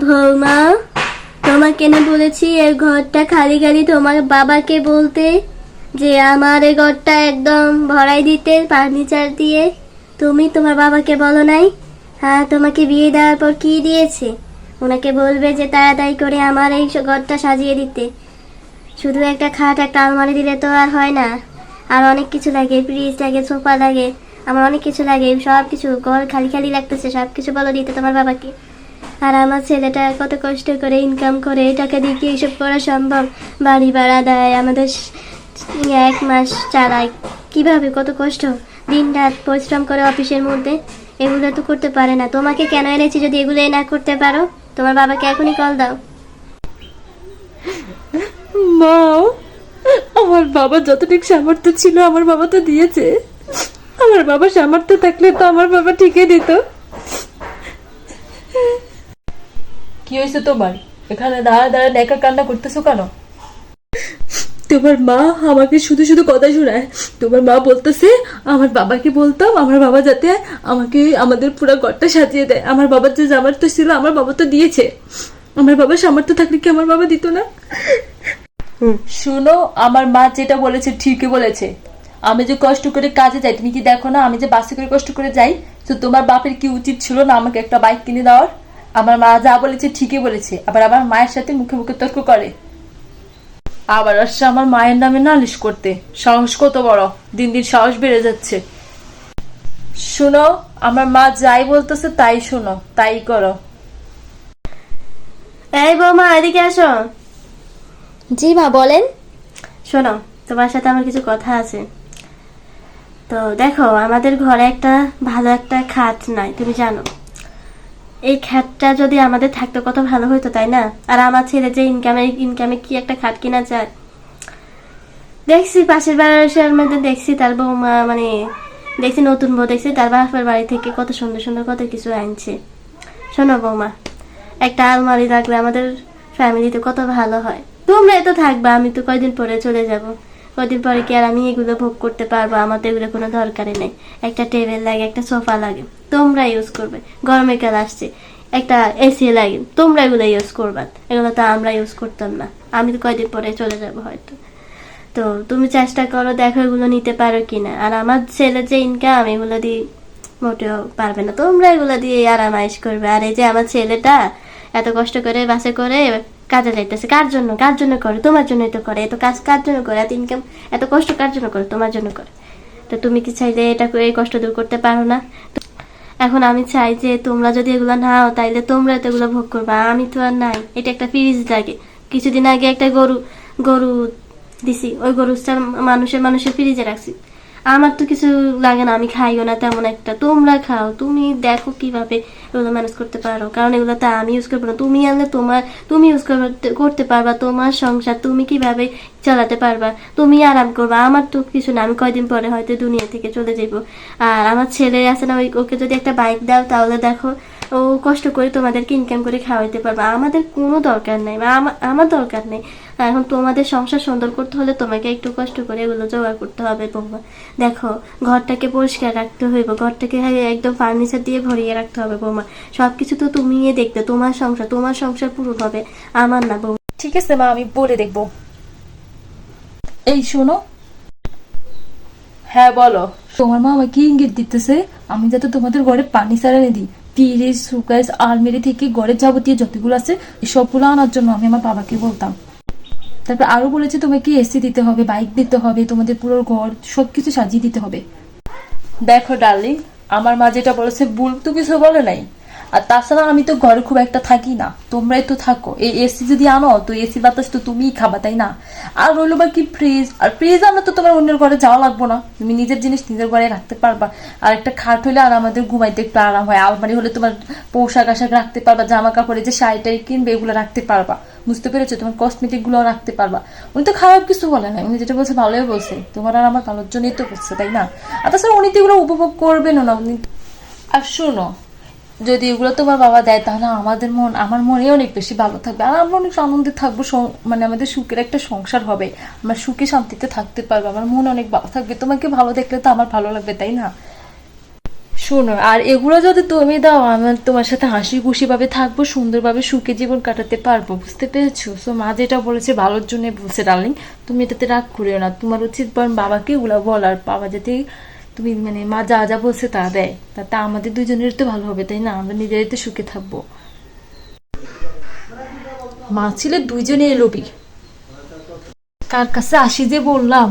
বৌমা, তোমাকে না বলেছি এই ঘরটা খালি খালি তোমার বাবাকে বলতে যে আমার এই ঘরটা একদম ভরাই দিতে ফার্নিচার দিয়ে? তুমি তোমার বাবাকে বলো নাই? হ্যাঁ, তোমাকে বিয়ে দেওয়ার পর কি দিয়েছে? ওনাকে বলবে যে তাড়াতাড়ি করে আমার এই ঘরটা সাজিয়ে দিতে। শুধু একটা খাট একটা আলমারি দিলে তো আর হয় না, আর অনেক কিছু লাগে, ফ্রিজ লাগে, সোফা লাগে, আমার অনেক কিছু লাগে। সব কিছু ঘর খালি খালি লাগতেছে, সব কিছু বলো দিতে তোমার বাবাকে। আর আমার ছেলেটা কত কষ্ট করে ইনকাম করে, টাকা দিয়ে কি এইসব করা সম্ভব? বাড়ি ভাড়া দেয়, আমাদের এক মাস চালায়, কিভাবে কত কষ্ট, দিন রাত পরিশ্রম করে অফিসের মধ্যে, এগুলো তো করতে পারে না। তোমাকে কেন এনেছি যদি এগুলো না করতে পারো? তোমার বাবাকে এখনই কল দাও। মা, আমার বাবা যতটুকু সামর্থ্য ছিল আমার বাবা তো দিয়েছে। আমার বাবা সামর্থ্য থাকলে তো আমার বাবা ঠিকই দিত। কি হয়েছে তোমার? এখানে দাঁড়া দাঁড়া নেকা কান্না করতেছো কেন? তোমার মা আমাকে শুধু শুধু কথা শোনায়। তোমার মা বলতেছে আমার বাবাকে বলতাম, আমার বাবা যাতে আমাকে আমাদের পুরো ঘরটা সাজিয়ে দেয়। আমার বাবার যে সামর্থ্য ছিল আমার বাবা তো দিয়েছে। আমার বাবার সামর্থ্য থাকলে কি আমার বাবা দিত না? শুনো, আমার মা যেটা বলেছে ঠিকই বলেছে। আমি যে কষ্ট করে কাজে যাই, তুমি কি দেখো না আমি যে বাসে করে কষ্ট করে যাই? তো তোমার বাপের কি উচিত ছিল না আমাকে একটা বাইক কিনে দেওয়ার? আমার মা যা বলেছে ঠিকই বলেছে। আবার আমার মায়ের সাথে মুখে মুখে তর্ক করে, আবার আসছে আমার মায়ের নামে নালিশ করতে। সাহস কত বড়! দিন দিন সাহস বেড়ে যাচ্ছে। শুনো, আমার মা যাই বলতেছে তাই শোনো, তাই করো। এই বৌমা, এদিকে আসো। জি মা, বলেন। শোনো, তোমার সাথে আমার কিছু কথা আছে। তো দেখো, আমাদের ঘরে একটা ভালো একটা খাট নাই, তুমি জানো। এই খাটটা যদি আমাদের থাকতো কত ভালো হতো, তাই না? আর আমার ছেলে যে ইনকামে কি একটা খাট কিনা যায়। দেখছি পাশের বাড়ির মধ্যে, দেখছি তার বৌমা, মানে দেখছি নতুন বউ, দেখছি তার বাপের বাড়ি থেকে কত সুন্দর সুন্দর কত কিছু আনছে। শোনো বৌমা, একটা আলমারি রাখলে আমাদের ফ্যামিলিতে কত ভালো হয়। তোমরা তো থাকবা, আমি তো কয়দিন পরে চলে যাব। কয়দিন পরে কি আর আমি এগুলো ভোগ করতে পারবো? আমার তো এগুলো কোনো দরকারই নেই। একটা টেবিল লাগে, একটা সোফা লাগে, তোমরা ইউজ করবে। গরমের কাল আসছে, একটা এসি লাগে, তোমরা এগুলো ইউজ করবা। এগুলো তো আমরা ইউজ করতাম না। আমি তো কয়দিন পরে চলে যাব হয়তো। তো তুমি চেষ্টা করো, দেখো এগুলো নিতে পারো কিনা। আর আমার ছেলে যে ইনকাম, এগুলো দিয়ে মোটেও পারবে না। তোমরা এগুলো দিয়ে আরামাইশ করবে। আর এই যে আমার ছেলেটা এত কষ্ট করে বাসে করে কাজে যাইতেছে, কার জন্য? কার জন্য করে? তোমার জন্যই তো করে। এত কাজ কার জন্য করে? এত ইনকাম, এত কষ্ট কার জন্য করে? তোমার জন্য করে। তো তুমি কি চাইলে এটা এই কষ্ট দূর করতে পারো না? এখন আমি চাই যে তোমরা যদি এগুলো নাও, তাইলে তোমরা তো এগুলো ভোগ করবা, আমি তো আর নাই। এটা একটা ফ্রিজ লাগে। কিছুদিন আগে একটা গরু গরু দিছি, ওই গরুটা মানুষের ফ্রিজে রাখছি। আমার তো কিছু লাগে না, আমি খাইও না তেমন একটা। তোমরা খাও, তুমি দেখো কিভাবে এগুলো ম্যানেজ করতে পারো। কারণ এগুলো তো আমি ইউজ করবো না, তুমি আনলে তুমি ইউজ করতে পারবা। তোমার সংসার তুমি কিভাবে চালাতে পারবা, তুমি আরাম করবা। আমার তো কিছু না, আমি কয়দিন পরে হয়তো দুনিয়া থেকে চলে যাবো। আর আমার ছেলে আছে না, ওকে যদি একটা বাইক দাও, তাহলে দেখো ও কষ্ট করে তোমাদেরকে ইনকাম করে খাওয়াইতে পারবা। আমাদের কোনো দরকার নেই, বা আমার দরকার নেই। এখন তোমাদের সংসার সুন্দর করতে হলে তোমাকে একটু কষ্ট করে এগুলো জোগাড় করতে হবে বৌমা। দেখো, ঘরটাকে পরিষ্কার রাখতে হইব, ঘরটাকে একদম ফার্নিচার দিয়ে ভরিয়ে রাখতে হবে বৌমা। সবকিছু তো তুমি দেখতে, তোমার সংসার পূরণ হবে, আমার না বৌমা। ঠিক আছে মা, আমি বলে দেখবো। এই শোনো। হ্যাঁ বলো। তোমার মা আমাকে ইঙ্গিত দিতেছে আমি যাতে তোমাদের ঘরে পানি সারানি দিই। ফ্রিজ, সুকেস, আলমারি থেকে ঘরের যাবতীয় যতগুলো আছে সবগুলো আনার জন্য আমি আমার বাবাকে বলতাম। তারপর আরো বলেছে তোমাকে এসি দিতে হবে, বাইক দিতে হবে, তোমাদের পুরো ঘর সবকিছু সাজিয়ে দিতে হবে। দেখো ডার্লিং, আমার মা যেটা বলেছে ভুল তো কিছু বলে নাই। আর তাছাড়া আমি তো ঘরে খুব একটা থাকি না, তোমরাই তো থাকো। এই এসি যদি আনো তো এসি বাতাস তো তুমিই খাবা, তাই না? আর রইলো বা কি ফ্রিজ, আর ফ্রিজ আনলে তো তোমার অন্যের ঘরে যাওয়া লাগবো না, তুমি নিজের জিনিস নিজের ঘরে রাখতে পারবা। আর একটা খাট হলে আর আমাদের ঘুমাইতে একটু আরাম হয়। আলমারি হলে তোমার পোশাক আশাক রাখতে পারবা, জামা কাপড়ে যে শাড়িটাই কিনবে এগুলো রাখতে পারবা। বুঝতে পেরেছো? তোমার কসমেটিক গুলো রাখতে পারবা। উনি তো খারাপ কিছু বলে না, উনি যেটা বলছে ভালোই বলছে। তোমার আর আমার ভালোর জন্যই তো বলছে, তাই না? আর তাছাড়া উনি তো এগুলো উপভোগ করবেন না উনি। আর শোনো, যদি এগুলো তোমার বাবা দেয় তাহলে আমার মনে অনেক বেশি ভালো থাকবে, আর আমরা অনেক আনন্দে থাকবো। মানে আমাদের সুখের একটা সংসার হবে, আমরা সুখে শান্তিতে থাকতে পারবো, আমার মন অনেক ভালো থাকবে। তোমাকে ভালো দেখলে তো আমার ভালো লাগবে, তাই না? শোনো, আর এগুলো যদি তুমি দাও, আমার তোমার সাথে হাসি খুশি ভাবে থাকবো, সুন্দরভাবে সুখে জীবন কাটাতে পারবো, বুঝতে পেরেছো? সো মা যেটা বলেছে ভালোর জন্য বলছে ডার্লিং, তুমি এটাতে রাগ করিও না। তোমার উচিত বাবাকে এগুলো বলার, বাবা যাতে তুমি মানে মা যা যা বলছে তা দেয়, তাতে আমাদের দুজনের তো ভালো হবে, তাই না? আমরা নিজেরাই তো সুখে থাকবো। মা ছিল দুইজনে লোভী, কার কাছে আসি যে বললাম।